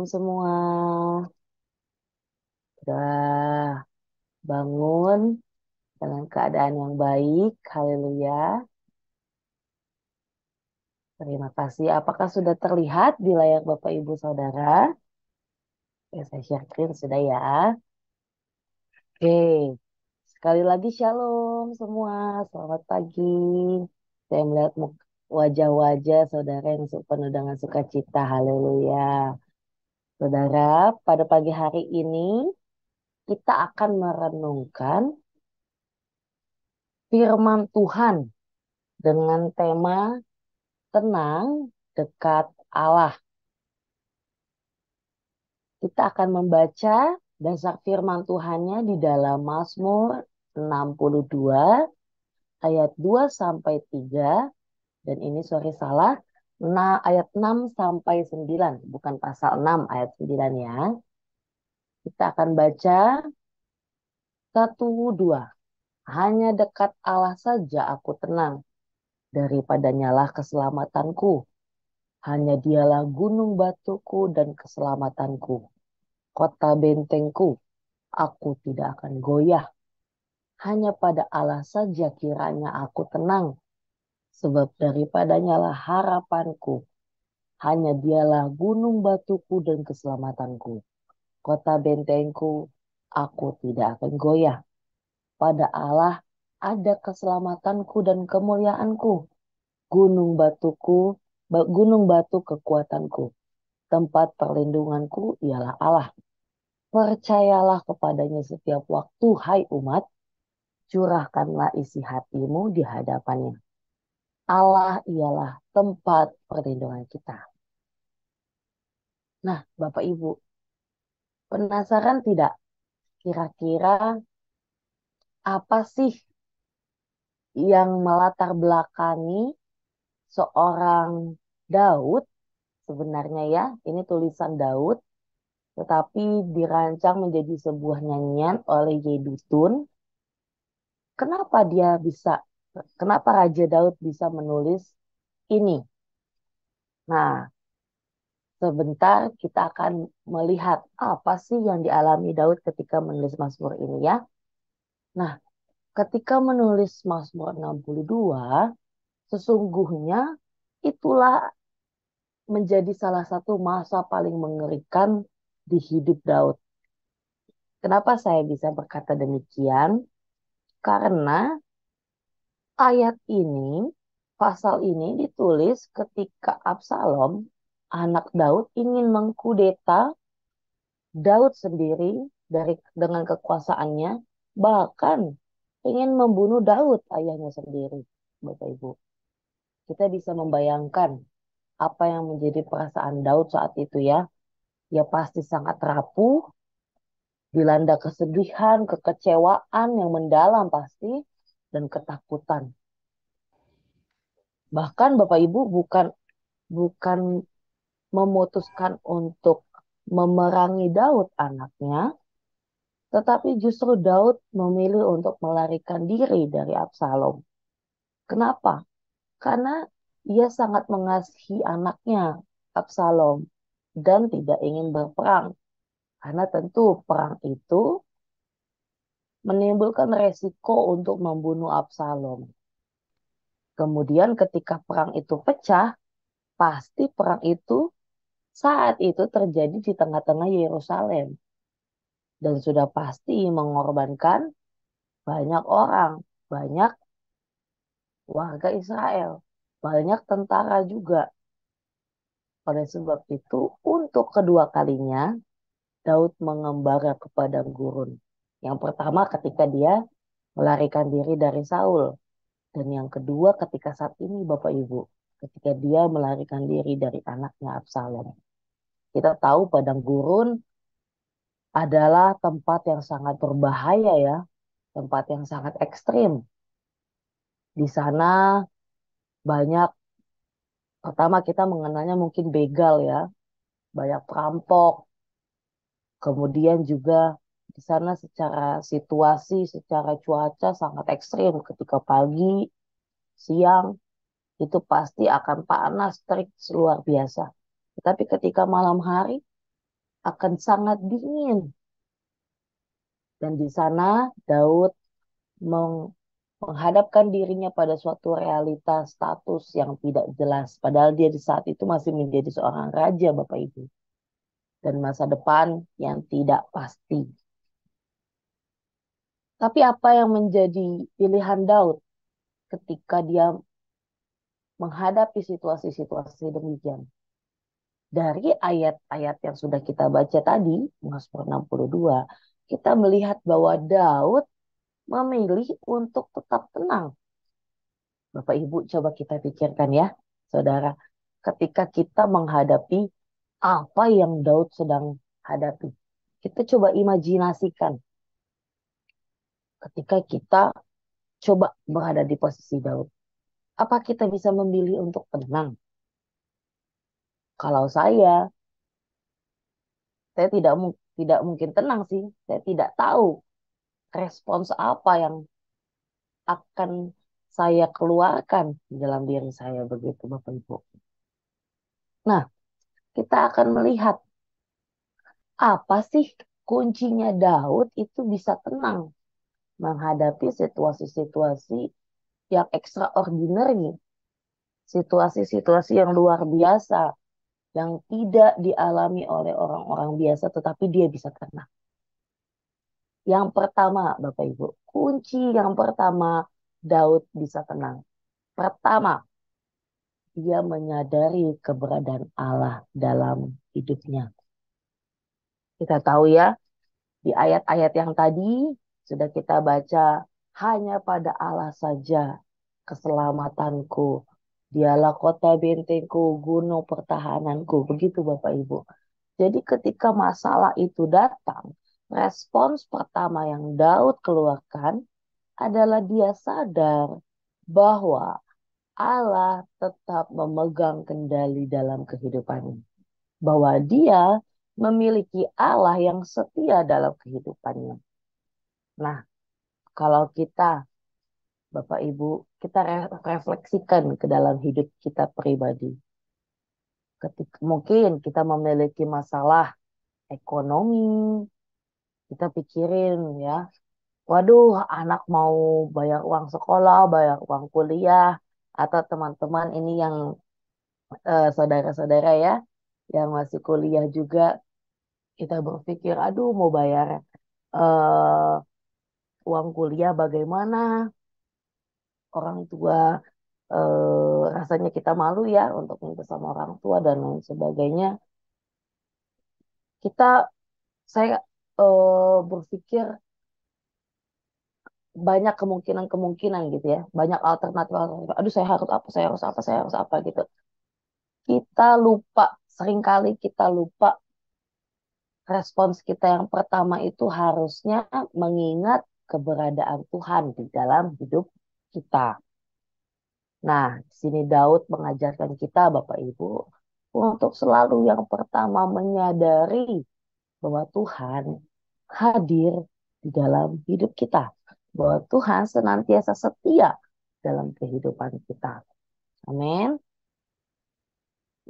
Shalom semua. Udah bangun dengan keadaan yang baik. Haleluya. Terima kasih. Apakah sudah terlihat di layar Bapak Ibu Saudara? Ya, saya share screen sudah ya. Oke. Sekali lagi Shalom semua. Selamat pagi. Saya melihat wajah-wajah saudara yang penuh dengan sukacita. Haleluya. Saudara, pada pagi hari ini kita akan merenungkan firman Tuhan dengan tema tenang dekat Allah. Kita akan membaca dasar firman Tuhannya di dalam Mazmur 62 ayat 2 sampai 3 dan ini sorry salah. Nah, ayat 6 sampai 9, bukan pasal 6 ayat 9 ya. Kita akan baca 1 2. Hanya dekat Allah saja aku tenang, daripadanya lah keselamatanku. Hanya dialah gunung batuku dan keselamatanku. Kota bentengku, aku tidak akan goyah. Hanya pada Allah saja kiranya aku tenang. Sebab daripadanya lah harapanku. Hanya dialah gunung batuku dan keselamatanku. Kota bentengku, aku tidak akan goyah. Pada Allah ada keselamatanku dan kemuliaanku. Gunung batuku, gunung batu kekuatanku. Tempat perlindunganku ialah Allah. Percayalah kepadanya setiap waktu, hai umat, curahkanlah isi hatimu di hadapannya. Allah ialah tempat perlindungan kita. Nah, Bapak Ibu, penasaran tidak? Kira-kira apa sih yang melatar belakangi seorang Daud sebenarnya ya? Ini tulisan Daud, tetapi dirancang menjadi sebuah nyanyian oleh Yedutun. Kenapa Raja Daud bisa menulis ini? Nah, sebentar kita akan melihat apa sih yang dialami Daud ketika menulis Mazmur ini ya. Nah, ketika menulis Mazmur 62, sesungguhnya itulah menjadi salah satu masa paling mengerikan di hidup Daud. Kenapa saya bisa berkata demikian? Karena ayat ini, pasal ini ditulis ketika Absalom, anak Daud, ingin mengkudeta Daud sendiri dengan kekuasaannya, bahkan ingin membunuh Daud ayahnya sendiri, Bapak Ibu. Kita bisa membayangkan apa yang menjadi perasaan Daud saat itu ya. Ya pasti sangat rapuh, dilanda kesedihan, kekecewaan yang mendalam pasti, dan ketakutan. Bahkan Bapak Ibu bukan bukan memutuskan untuk memerangi Daud anaknya, tetapi justru Daud memilih untuk melarikan diri dari Absalom. Kenapa? Karena ia sangat mengasihi anaknya, Absalom, dan tidak ingin berperang. Karena tentu perang itu menimbulkan resiko untuk membunuh Absalom. Kemudian ketika perang itu pecah, pasti perang itu saat itu terjadi di tengah-tengah Yerusalem. Dan sudah pasti mengorbankan banyak orang, banyak warga Israel, banyak tentara juga. Oleh sebab itu, untuk kedua kalinya, Daud mengembara ke padang gurun. Yang pertama ketika dia melarikan diri dari Saul. Dan yang kedua ketika saat ini Bapak Ibu, ketika dia melarikan diri dari anaknya Absalom. Kita tahu padang gurun adalah tempat yang sangat berbahaya ya, tempat yang sangat ekstrim. Di sana banyak, pertama kita mengenalnya mungkin begal ya, banyak perampok, kemudian juga di sana secara situasi, secara cuaca sangat ekstrim ketika pagi, siang, itu pasti akan panas, terik luar biasa. Tetapi ketika malam hari, akan sangat dingin. Dan di sana Daud menghadapkan dirinya pada suatu realitas status yang tidak jelas. Padahal dia di saat itu masih menjadi seorang raja, Bapak Ibu. Dan masa depan yang tidak pasti. Tapi apa yang menjadi pilihan Daud ketika dia menghadapi situasi-situasi demikian? Dari ayat-ayat yang sudah kita baca tadi, Mazmur 62, kita melihat bahwa Daud memilih untuk tetap tenang. Bapak Ibu coba kita pikirkan ya, saudara. Ketika kita menghadapi apa yang Daud sedang hadapi. Kita coba imajinasikan ketika kita coba berada di posisi Daud. Apa kita bisa memilih untuk tenang? Kalau saya tidak mungkin tenang sih. Saya tidak tahu respons apa yang akan saya keluarkan di dalam diri saya begitu Bapak Ibu. Nah, kita akan melihat apa sih kuncinya Daud itu bisa tenang menghadapi situasi-situasi yang extraordinary, situasi-situasi yang luar biasa, yang tidak dialami oleh orang-orang biasa, tetapi dia bisa tenang. Yang pertama, Bapak Ibu, kunci yang pertama Daud bisa tenang. Pertama, dia menyadari keberadaan Allah dalam hidupnya. Kita tahu ya, di ayat-ayat yang tadi sudah kita baca, hanya pada Allah saja keselamatanku. Dialah kota bentengku, gunung pertahananku. Begitu Bapak Ibu. Jadi ketika masalah itu datang, respons pertama yang Daud keluarkan adalah dia sadar bahwa Allah tetap memegang kendali dalam kehidupannya. Bahwa dia memiliki Allah yang setia dalam kehidupannya. Nah, kalau kita, Bapak Ibu, kita refleksikan ke dalam hidup kita pribadi. Ketika mungkin kita memiliki masalah ekonomi, kita pikirin ya, waduh, anak mau bayar uang sekolah, bayar uang kuliah, atau teman-teman ini yang saudara-saudara ya, yang masih kuliah juga, kita berpikir, aduh mau bayar eh, uang kuliah bagaimana, orang tua rasanya kita malu ya untuk minta sama orang tua dan lain sebagainya. Saya berpikir banyak kemungkinan-kemungkinan gitu ya, banyak alternatif, alternatif. Aduh saya harus apa, saya harus apa, saya harus apa gitu. Kita lupa, seringkali kita lupa respons kita yang pertama itu harusnya mengingat keberadaan Tuhan di dalam hidup kita. Nah, di sini Daud mengajarkan kita, Bapak Ibu, untuk selalu yang pertama menyadari bahwa Tuhan hadir di dalam hidup kita. Bahwa Tuhan senantiasa setia dalam kehidupan kita. Amin.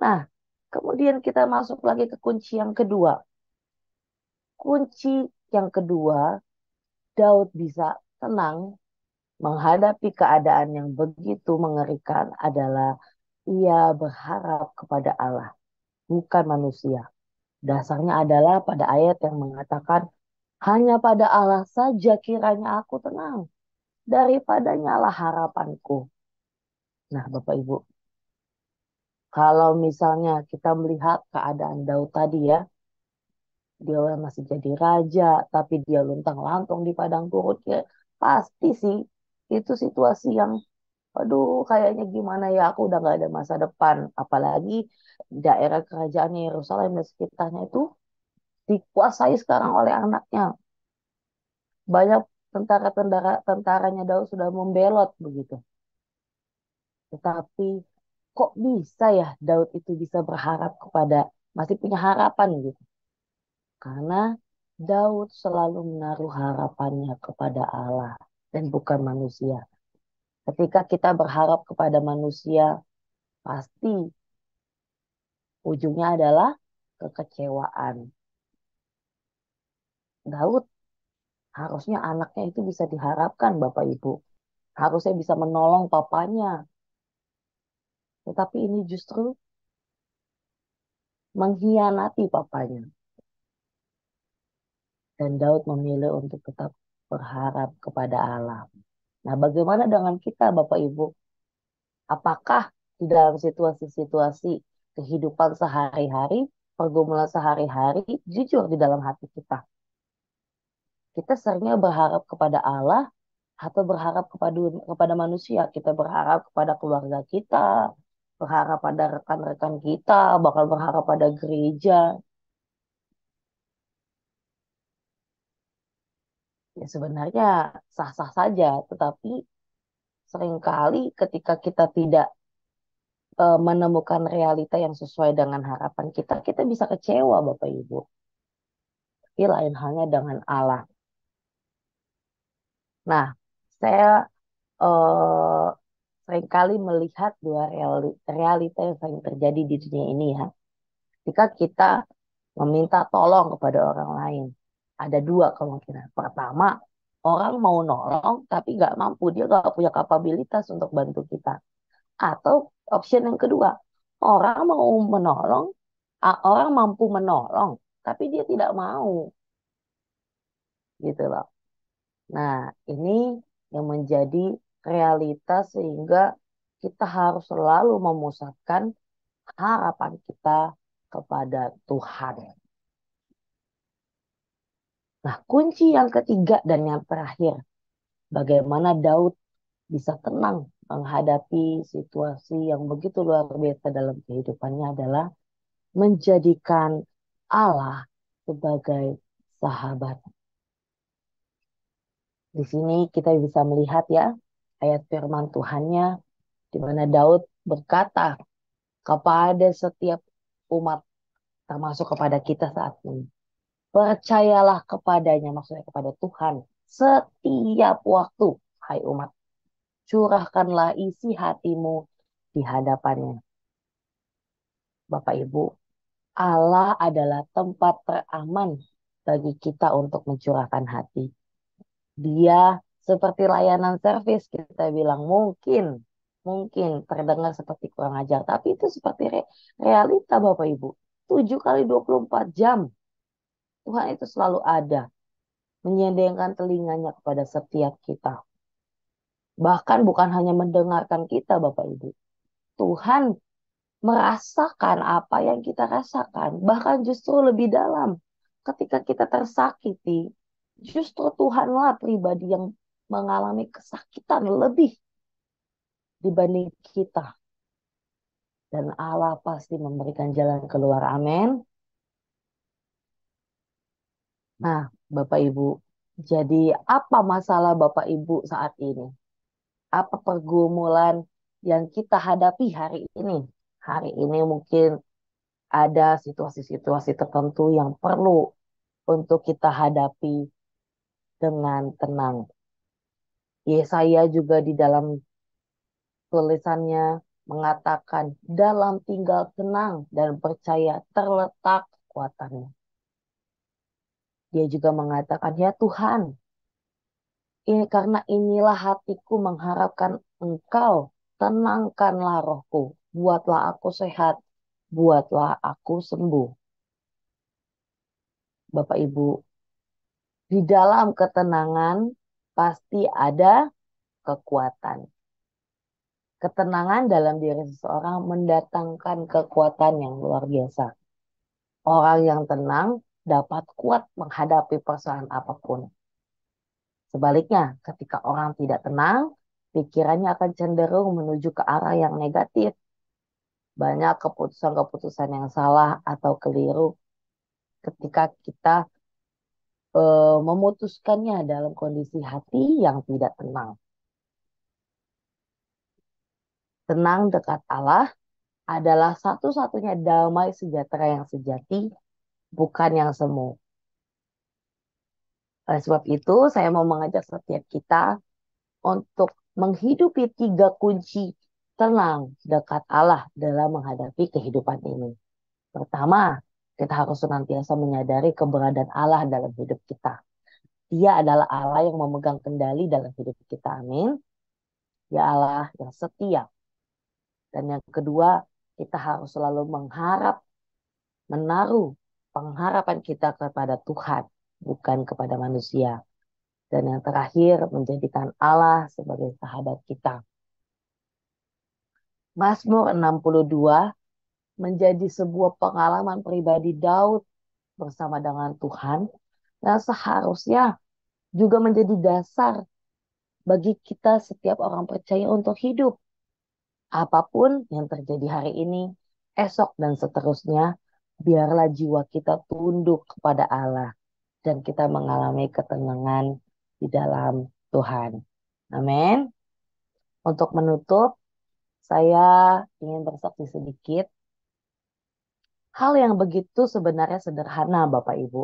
Nah, kemudian kita masuk lagi ke kunci yang kedua. Kunci yang kedua, Daud bisa tenang menghadapi keadaan yang begitu mengerikan adalah ia berharap kepada Allah, bukan manusia. Dasarnya adalah pada ayat yang mengatakan, hanya pada Allah saja kiranya aku tenang, daripadanya lah harapanku. Nah, Bapak Ibu, kalau misalnya kita melihat keadaan Daud tadi ya, dia masih jadi raja, tapi dia luntang-lantung di padang gurun, ya pasti sih itu situasi yang, aduh, kayaknya gimana ya, aku udah gak ada masa depan. Apalagi daerah kerajaan Yerusalem dan sekitarnya itu dikuasai sekarang oleh anaknya. Banyak tentaranya Daud sudah membelot begitu. Tetapi kok bisa ya Daud itu bisa berharap kepada, masih punya harapan gitu. Karena Daud selalu menaruh harapannya kepada Allah dan bukan manusia. Ketika kita berharap kepada manusia, pasti ujungnya adalah kekecewaan. Daud harusnya anaknya itu bisa diharapkan Bapak Ibu. Harusnya bisa menolong papanya. Tetapi ini justru mengkhianati papanya. Dan Daud memilih untuk tetap berharap kepada Allah. Nah, bagaimana dengan kita, Bapak Ibu? Apakah di dalam situasi-situasi kehidupan sehari-hari, pergumulan sehari-hari, jujur di dalam hati kita? Kita seringnya berharap kepada Allah atau berharap kepada manusia. Kita berharap kepada keluarga kita, berharap pada rekan-rekan kita, bakal berharap pada gereja. Ya sebenarnya sah-sah saja, tetapi seringkali ketika kita tidak menemukan realita yang sesuai dengan harapan kita, kita bisa kecewa Bapak Ibu. Tapi lain halnya dengan Allah. Nah, saya eh, seringkali melihat dua realita yang sering terjadi di dunia ini ya. Ketika kita meminta tolong kepada orang lain, ada dua kemungkinan. Pertama, orang mau nolong tapi nggak mampu, dia nggak punya kapabilitas untuk bantu kita. Atau option yang kedua, orang mau menolong, orang mampu menolong, tapi dia tidak mau, gitu loh. Nah, ini yang menjadi realitas sehingga kita harus selalu memusatkan harapan kita kepada Tuhan. Nah, kunci yang ketiga dan yang terakhir, bagaimana Daud bisa tenang menghadapi situasi yang begitu luar biasa dalam kehidupannya adalah menjadikan Allah sebagai sahabat. Di sini kita bisa melihat ya ayat firman Tuhannya di mana Daud berkata kepada setiap umat termasuk kepada kita saat ini. Percayalah kepadanya, maksudnya kepada Tuhan setiap waktu, hai umat. Curahkanlah isi hatimu di hadapannya. Bapak Ibu, Allah adalah tempat teraman bagi kita untuk mencurahkan hati. Dia seperti layanan servis, kita bilang mungkin terdengar seperti kurang ajar, tapi itu seperti realita Bapak Ibu. 7 kali 24 jam Tuhan itu selalu ada, menyediakan telinganya kepada setiap kita. Bahkan bukan hanya mendengarkan kita Bapak Ibu. Tuhan merasakan apa yang kita rasakan, bahkan justru lebih dalam. Ketika kita tersakiti, justru Tuhanlah pribadi yang mengalami kesakitan lebih dibanding kita. Dan Allah pasti memberikan jalan keluar. Amin. Nah, Bapak Ibu, jadi apa masalah Bapak Ibu saat ini? Apa pergumulan yang kita hadapi hari ini? Hari ini mungkin ada situasi-situasi tertentu yang perlu untuk kita hadapi dengan tenang. Yesaya juga di dalam tulisannya mengatakan dalam tinggal tenang dan percaya terletak kekuatannya. Dia juga mengatakan ya Tuhan, ini karena inilah hatiku mengharapkan Engkau, tenangkanlah rohku, buatlah aku sehat, buatlah aku sembuh. Bapak Ibu, di dalam ketenangan pasti ada kekuatan. Ketenangan dalam diri seseorang mendatangkan kekuatan yang luar biasa. Orang yang tenang dapat kuat menghadapi persoalan apapun. Sebaliknya, ketika orang tidak tenang, pikirannya akan cenderung menuju ke arah yang negatif. Banyak keputusan-keputusan yang salah atau keliru ketika kita memutuskannya dalam kondisi hati yang tidak tenang. Tenang dekat Allah adalah satu-satunya damai sejahtera yang sejati, bukan yang semu. Oleh sebab itu, saya mau mengajak setiap kita untuk menghidupi 3 kunci tenang dekat Allah dalam menghadapi kehidupan ini. Pertama, Kita harus senantiasa menyadari keberadaan Allah dalam hidup kita. Dia adalah Allah yang memegang kendali dalam hidup kita. Amin. Dia Allah yang setia. Dan yang kedua, kita harus selalu mengharap, menaruh pengharapan kita kepada Tuhan, bukan kepada manusia. Dan yang terakhir, menjadikan Allah sebagai sahabat kita. Mazmur 62 menjadi sebuah pengalaman pribadi Daud bersama dengan Tuhan, dan seharusnya juga menjadi dasar bagi kita setiap orang percaya untuk hidup. Apapun yang terjadi hari ini, esok dan seterusnya, biarlah jiwa kita tunduk kepada Allah dan kita mengalami ketenangan di dalam Tuhan. Amin. Untuk menutup, saya ingin bersaksi sedikit. Hal yang begitu sebenarnya sederhana, Bapak Ibu.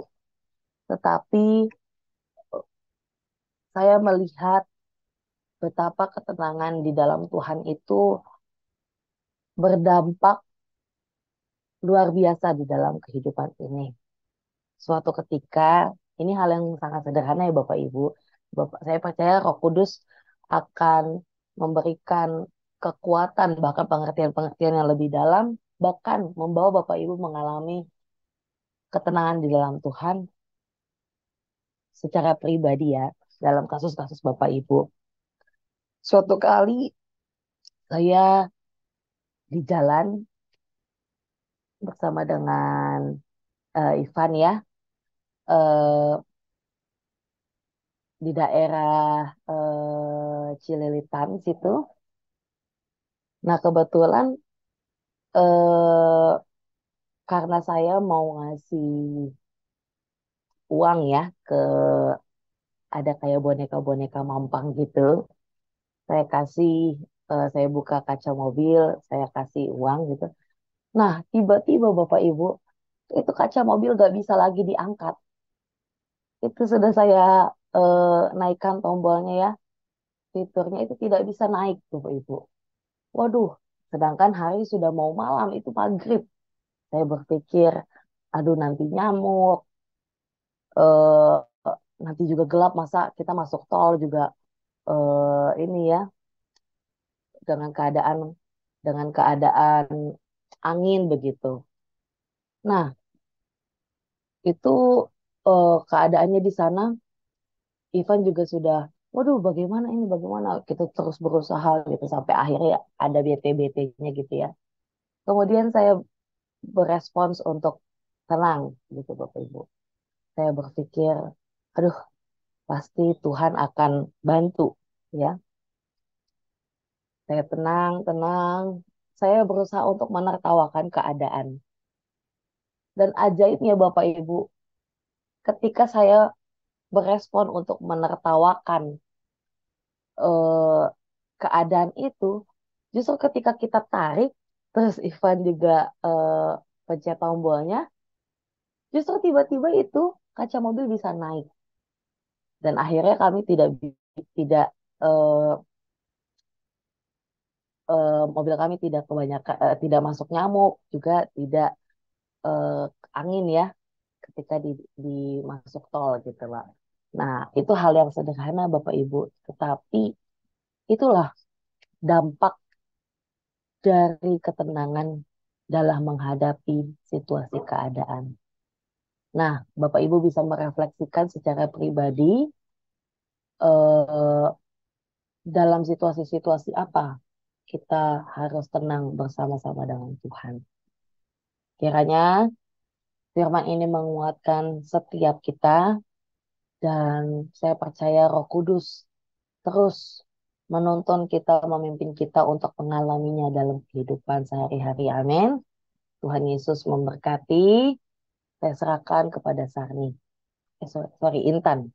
Tetapi saya melihat betapa ketenangan di dalam Tuhan itu berdampak luar biasa di dalam kehidupan ini. Suatu ketika, ini hal yang sangat sederhana ya Bapak Ibu. Saya percaya Roh Kudus akan memberikan kekuatan, bahkan pengertian-pengertian yang lebih dalam, bahkan membawa Bapak Ibu mengalami ketenangan di dalam Tuhan secara pribadi ya, dalam kasus-kasus Bapak Ibu. Suatu kali saya di jalan bersama dengan Ivan ya, eh, di daerah Cililitan situ. Nah, kebetulan eh, karena saya mau ngasih uang ya ke ada kayak boneka-boneka mampang gitu. Saya kasih, saya buka kaca mobil, saya kasih uang gitu. Nah, tiba-tiba Bapak Ibu, itu kaca mobil gak bisa lagi diangkat. Itu sudah saya naikkan tombolnya ya, fiturnya itu tidak bisa naik Bapak Ibu. Waduh, sedangkan hari sudah mau malam, itu maghrib. Saya berpikir, aduh nanti nyamuk, eh, nanti juga gelap, masa kita masuk tol juga ini ya, dengan keadaan angin begitu. Nah, itu keadaannya di sana, Ivan juga sudah, waduh bagaimana ini, bagaimana kita terus berusaha gitu sampai akhirnya ada BT-BT-nya gitu ya. Kemudian saya berespons untuk tenang gitu Bapak Ibu. Saya berpikir, aduh pasti Tuhan akan bantu ya. Saya tenang, tenang. Saya berusaha untuk menertawakan keadaan. Dan ajaibnya Bapak Ibu, ketika saya berespon untuk menertawakan eh, keadaan itu, justru ketika kita tarik, terus Ivan juga eh, pencet tombolnya, justru tiba-tiba itu kaca mobil bisa naik. Dan akhirnya kami tidak eh, mobil kami tidak kebanyakan tidak masuk nyamuk, juga tidak eh, angin ya ketika di masuk tol gitu Pak. Nah, itu hal yang sederhana Bapak Ibu, tetapi itulah dampak dari ketenangan dalam menghadapi situasi keadaan. Nah, Bapak Ibu bisa merefleksikan secara pribadi eh, dalam situasi-situasi apa kita harus tenang bersama-sama dengan Tuhan. Kiranya firman ini menguatkan setiap kita dan saya percaya Roh Kudus terus menuntun kita, memimpin kita untuk mengalaminya dalam kehidupan sehari-hari. Amin. Tuhan Yesus memberkati. Saya serahkan kepada Sarni. Sorry, Intan.